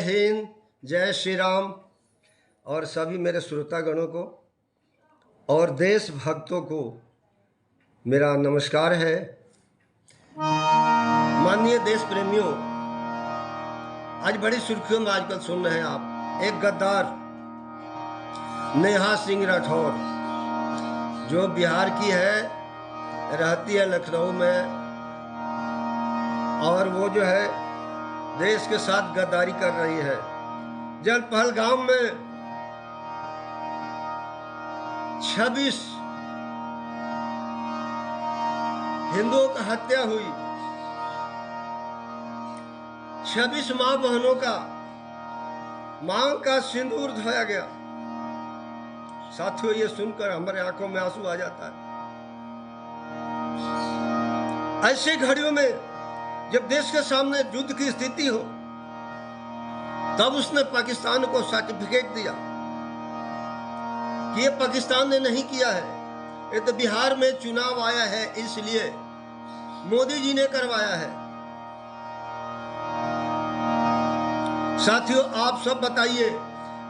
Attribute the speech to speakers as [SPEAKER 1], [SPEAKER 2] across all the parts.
[SPEAKER 1] हिंद, जय श्री राम। और सभी मेरे श्रोतागणों को और देश भक्तों को मेरा नमस्कार है। माननीय देश प्रेमियों, आज बड़ी सुर्खियों में आजकल सुन रहे हैं आप, एक गद्दार नेहा सिंह राठौर जो बिहार की है, रहती है लखनऊ में, और वो जो है देश के साथ गद्दारी कर रही है। जल पहलगाम में 26 हिंदुओं का हत्या हुई, 26 मां बहनों का मांग का सिंदूर धोया गया। साथियों, ये सुनकर हमारे आंखों में आंसू आ जाता है। ऐसी घड़ियों में जब देश के सामने युद्ध की स्थिति हो, तब उसने पाकिस्तान को सर्टिफिकेट दिया कि ये पाकिस्तान ने नहीं किया है, ये तो बिहार में चुनाव आया है इसलिए मोदी जी ने करवाया है। साथियों, आप सब बताइए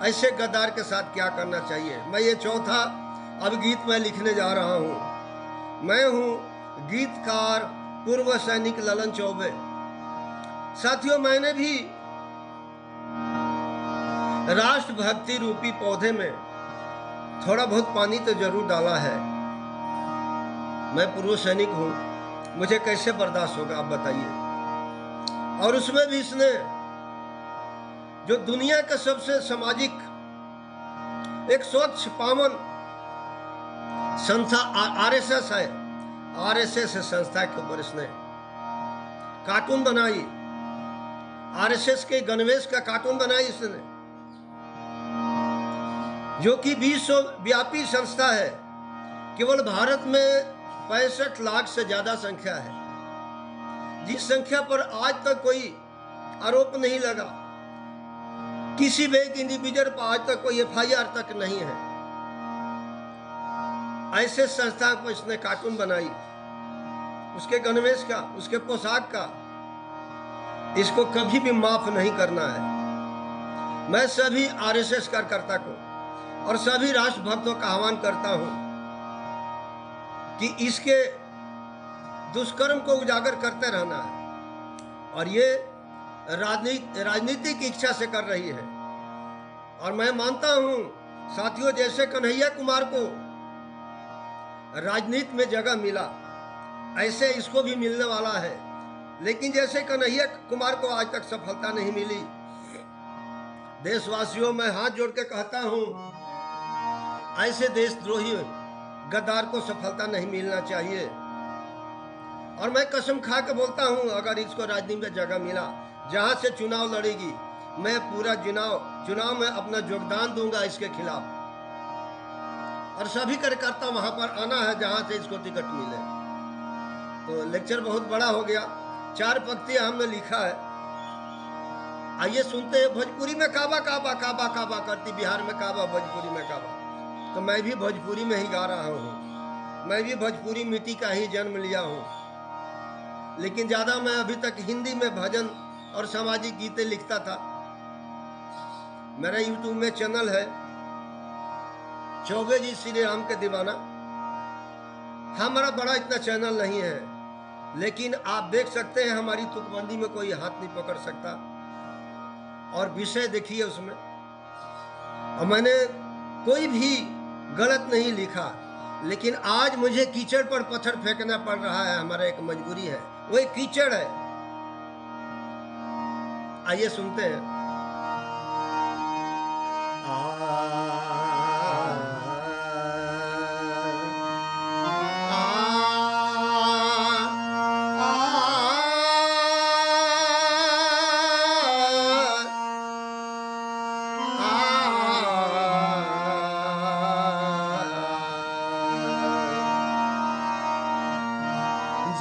[SPEAKER 1] ऐसे गद्दार के साथ क्या करना चाहिए। मैं ये चौथा अब गीत मैं लिखने जा रहा हूं। मैं हूं गीतकार पूर्व सैनिक ललन चौबे। साथियों, मैंने भी राष्ट्रभक्ति रूपी पौधे में थोड़ा बहुत पानी तो जरूर डाला है। मैं पूर्व सैनिक हूं, मुझे कैसे बर्दाश्त होगा आप बताइए। और उसमें भी इसने जो दुनिया का सबसे सामाजिक एक स्वच्छ पावन संस्था आरएसएस है, आरएसएस संस्था के ऊपर इसने कार्टून बनाई, आरएसएस के गणवेश का कार्टून बनाई इसने, जो कि विश्वव्यापी संस्था है। केवल भारत में 65 लाख से ज्यादा संख्या है, जिस संख्या पर आज तक कोई आरोप नहीं लगा, किसी भी एक इंडिविजुअल पर आज तक कोई एफआईआर तक नहीं है। ऐसे संस्था को इसने कार्टून बनाई, उसके गणवेश का, उसके पोशाक का। इसको कभी भी माफ नहीं करना है। मैं सभी आरएसएस कार्यकर्ता को और सभी राष्ट्रभक्तों का आह्वान करता हूं कि इसके दुष्कर्म को उजागर करते रहना है, और ये राजनीतिक इच्छा से कर रही है। और मैं मानता हूं साथियों, जैसे कन्हैया कुमार को राजनीति में जगह मिला, ऐसे इसको भी मिलने वाला है। लेकिन जैसे कन्हैया कुमार को आज तक सफलता नहीं मिली, देशवासियों में हाथ जोड़ के कहता हूं, ऐसे देशद्रोही गद्दार को सफलता नहीं मिलना चाहिए। और मैं कसम खा के बोलता हूं, अगर इसको राजनीति में जगह मिला, जहां से चुनाव लड़ेगी, मैं पूरा चुनाव में अपना योगदान दूंगा इसके खिलाफ। और सभी कार्यकर्ता वहां पर आना है जहां से इसको टिकट मिले। तो लेक्चर बहुत बड़ा हो गया, 4 पंक्तियां हमने लिखा है। आइए सुनते हैं। भोजपुरी में काबा काबा काबा काबा करती, बिहार में काबा, भोजपुरी में काबा। तो मैं भी भोजपुरी में ही गा रहा हूँ। मैं भी भोजपुरी मिट्टी का ही जन्म लिया हूँ, लेकिन ज़्यादा मैं अभी तक हिंदी में भजन और सामाजिक गीतें लिखता था। मेरा यूट्यूब में चैनल है चौबे जी श्री राम के दीवाना। हमारा बड़ा इतना चैनल नहीं है, लेकिन आप देख सकते हैं हमारी तुकबंदी में कोई हाथ नहीं पकड़ सकता। और विषय देखिए उसमें, और मैंने कोई भी गलत नहीं लिखा, लेकिन आज मुझे कीचड़ पर पत्थर फेंकना पड़ रहा है। हमारा एक मजबूरी है, वो एक कीचड़ है। आइए सुनते हैं।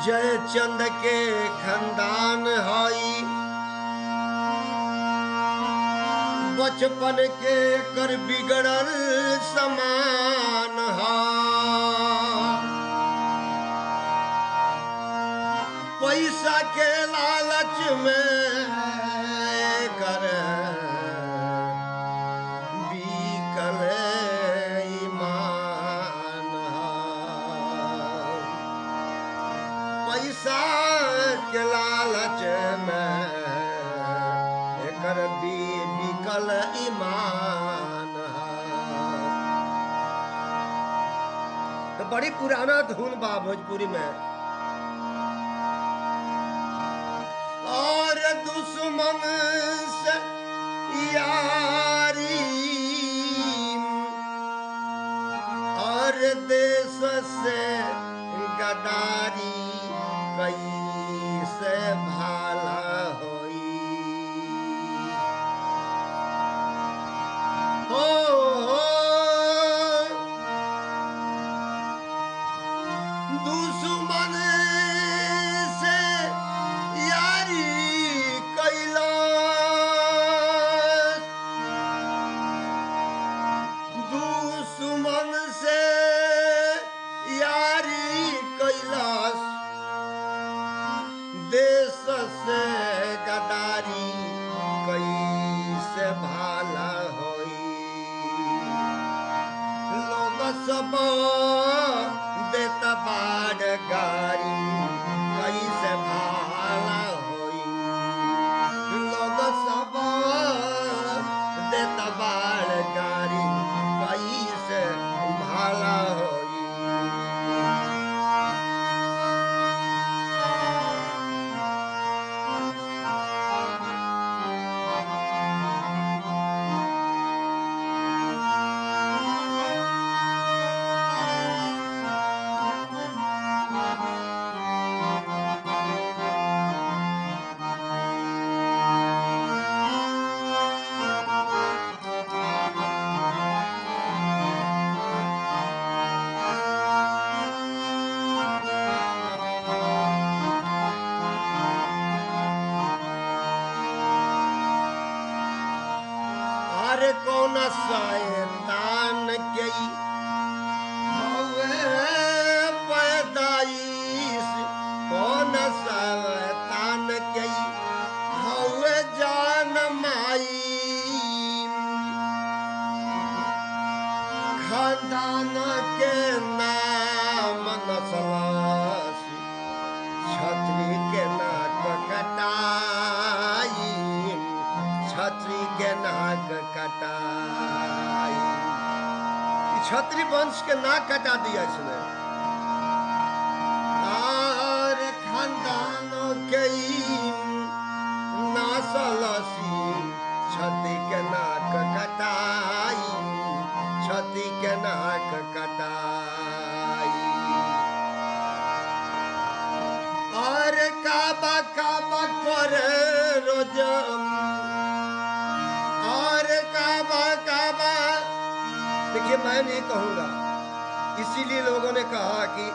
[SPEAKER 1] जय चंद के खानदान हई, बचपन के कर बिगड़ल समान हा। पैसा के लालच में कर लाल ईमान। तो बड़ी पुराना धुन बा भोजपुरी में। और दुश्मन से यारी और देश से गदारी कैसे भाला होई। हो दुश्मन से यारी कैला, दुश्मन से यारी कैलाश, देश से गदारी कैसे भाला होई। लोग सब देता बाड़ गारी कैसे भाला होई। लोग सब देता बाड़ गारी कैसे भाला होई। अरे कौन शैतान के हवे पैदाइश, कौन शैतान के हवे जान माई। खानदान के नाम नस्ल छतरी के नाक कटाई, छतरी के नाक कटाई। छतरी वंश के नाक कटा दिया इसने। और खानदानों के नस्ल छतरी के नाक कटाई, छतरी के नाक कटाई। और काबा काबा करे रोजम, और काबा काबा। देखिए मैं नहीं कहूँगा, इसीलिए लोगों ने कहा कि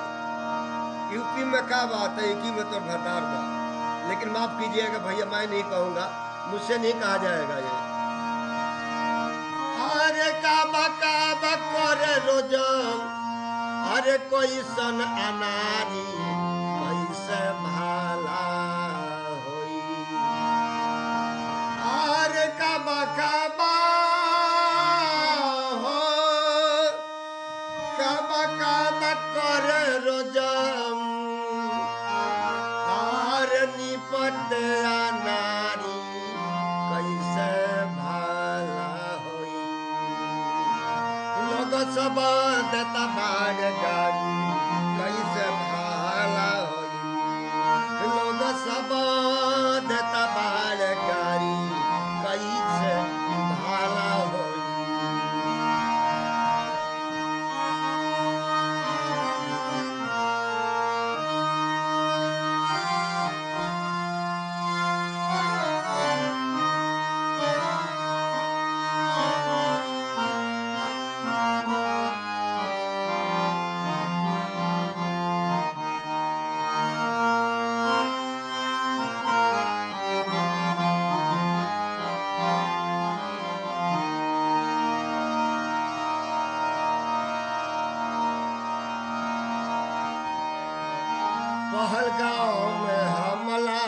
[SPEAKER 1] यूपी में क्या बात है, यूपी में तो भतार बात। लेकिन माफ कीजिएगा भैया, मैं नहीं कहूँगा, मुझसे नहीं कहा जाएगा ये। अरे काबा काबा करे रोजम, अरे कोई सन अनारी कैसे भाला होई। अरे काबा काबा हो, काबा काबा करे रोजम, और निपट नारी कैसे भाला होई। लोग सब देता बाड़ गारी कैसे भाला होई। लोग सब देता बाड़ गारी कैसे भाला होई। पहलगांव में हमला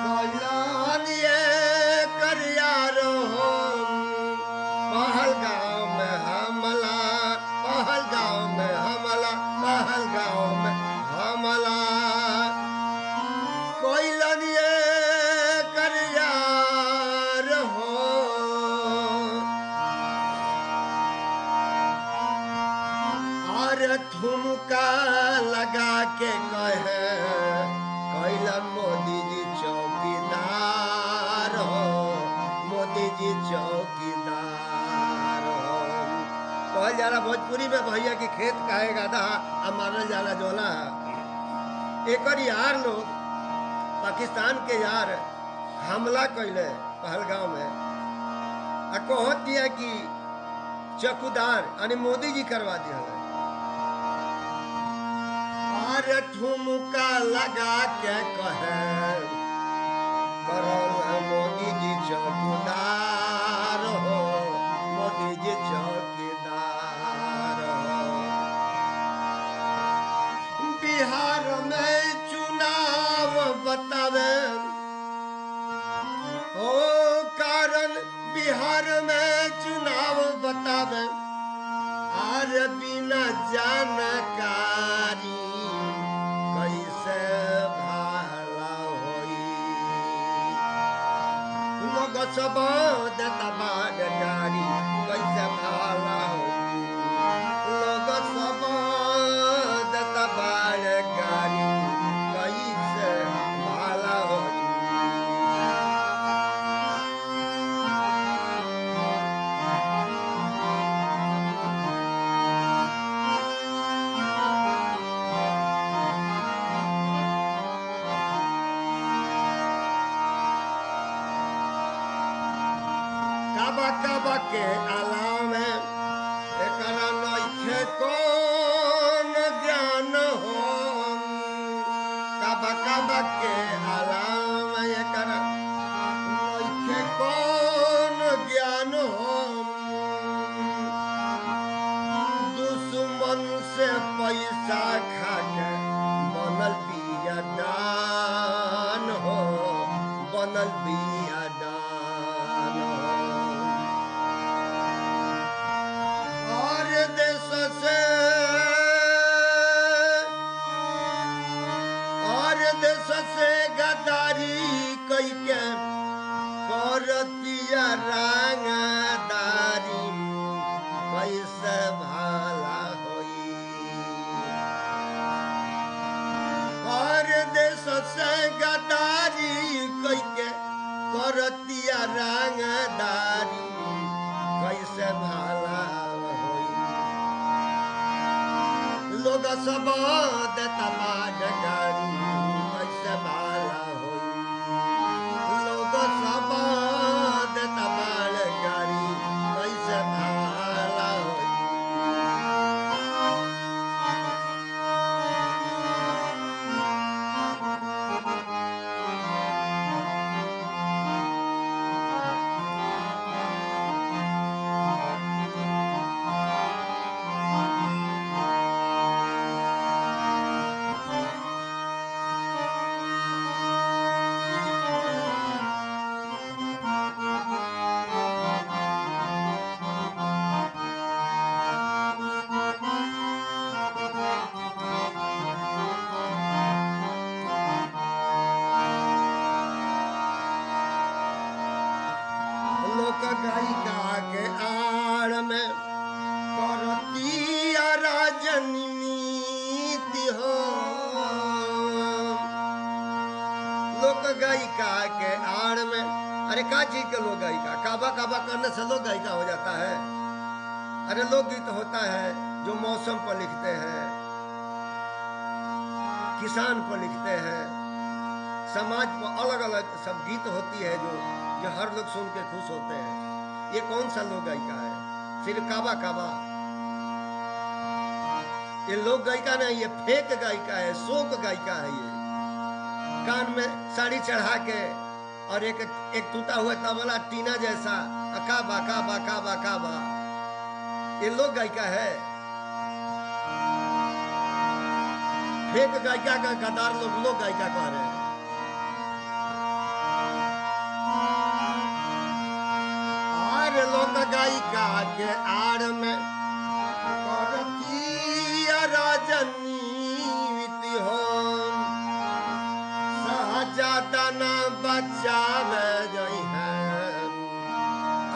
[SPEAKER 1] कैलान ये करिया रोहन। पहलगांव में हमला, पहलगांव में हमला, पहलगांव में हमला कैलान ये करिया रोहन। अरे ठुमका लगा के कहे कैलन मोदी जी चौकीदार हो, मोदी जी चौकीदार हो। कहल जाला भोजपुरी में भैया की खेत कहेगा था अब मानल जाला जोला। एक यार लोग पाकिस्तान के यार हमला कैले पहलगांव में आ कहत दिया कि चौकीदार यानी मोदी जी करवा दिया। अरे ठुमका लगा के कहे करल मोदी जी चौकीदार हो, मोदी जी चौकीदार हो। बिहार में चुनाव बतावे ओ कारण बिहार में चुनाव बतावे अरे बिना जानकारी कैसे भाला होई। लोग सब देता बागारी कैसे भाला होई। लोग सब देता बागारी कैसे भाला होई। काबा के अलाव एकरा नइखे कौन ज्ञान हो। काबा के अलाव एकरा नइखे कौन ज्ञान हो। दुश्मन से पैसा खा के बनल बिया दान हो, बनल बिया दान हो। देश से गद्दारी कई के करतिया रंगदारी कैसे भाला होई। और देश से गद्दारी कई के करतिया रंगदारी कैसे भाला होई। लोग सब देता बागारी कैसे भाला होई। लोग सब देता बागारी कैसे भाला होई। गायिका के आड़ में करतिया राजनीति हो। लोक गायिका के आड़ में अरे का चीज के लोक गायिका काबा काबा करने से लोक गायिका हो जाता है। अरे लोकगीत होता है जो मौसम पर लिखते हैं, किसान पर लिखते हैं, समाज पर अलग अलग सब गीत होती है जो हर लोग सुन के खुश होते हैं। ये कौन सा लोक गायिका है? सिर्फ काबा काबा। ये लोक गायिका नहीं, ये फेक गायिका है, शोक गायिका है। ये कान में साड़ी चढ़ा के और एक टूटा हुआ तबला टीना जैसा काबा काबा काबा काबा, ये लोक गायिका है। फेक गायिका का गद्दार लोग लोक गायिका कह रहे हैं। लोक गायिका के आड़ में करतिया राजनीति हो। शाहजादा ना बचावे जई है।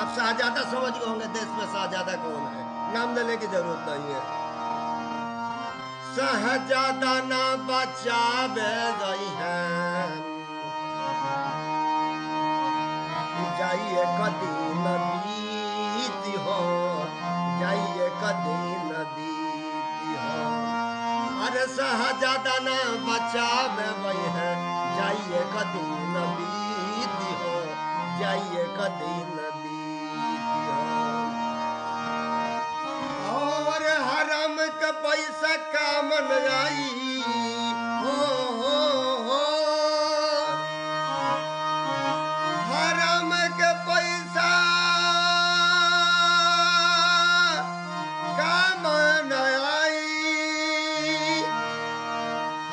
[SPEAKER 1] अब शाहजादा समझ गए होंगे देश में शाहजादा कौन है, नाम लेने की जरूरत नहीं है। सहजादा ना बचावे गई है जाइए कदी नदी हो जाइए कदी नदी हो अरे सहजादा ना बचावे गई है जाइए कदी नदी हो जाइए कदी नदी हो और हराम का पैसा काम न आई हो हराम के पैसा काम न आई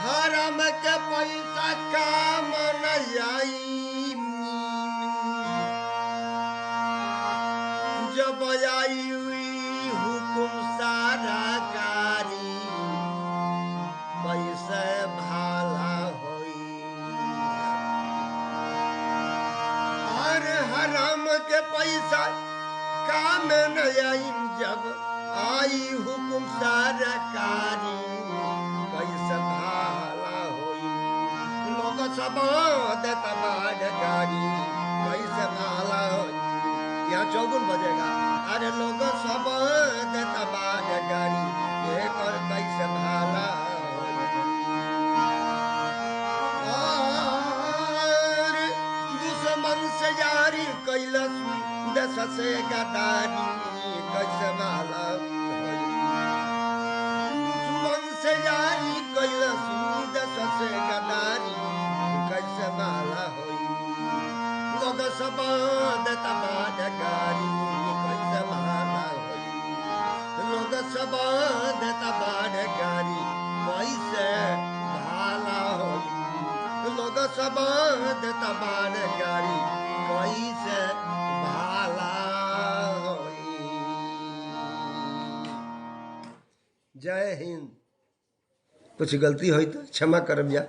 [SPEAKER 1] हराम के पैसा काम न आई जब आई हुई हुकुम सारा कारी पैसे भाला होई और हराम के पैसा काम न आई जब आई हुकुम सारा कारी पैसे भाला होई लोग सब देता बाढ़ गाड़ी पैसे भाला होई यहाँ चौगुन बजेगा अरे लोग सब देता बाढ़ गाड़ी ये कर कैसे भाला और दुश्मन से यारी कैलस देश से गदारी कैसे भाला दुश्मन से यारी कैलस देश से गदारी कैसे भाला होई लोग सब देता बाढ़ गाड़ी कैसे भाला होई लोग सब देता बाढ़ गाड़ी कैसे भाला होई लोग सब देता बाढ़ गाड़ी कैसे भाला होई। जय हिंद। कुछ गलती हुई तो क्षमा करब जा।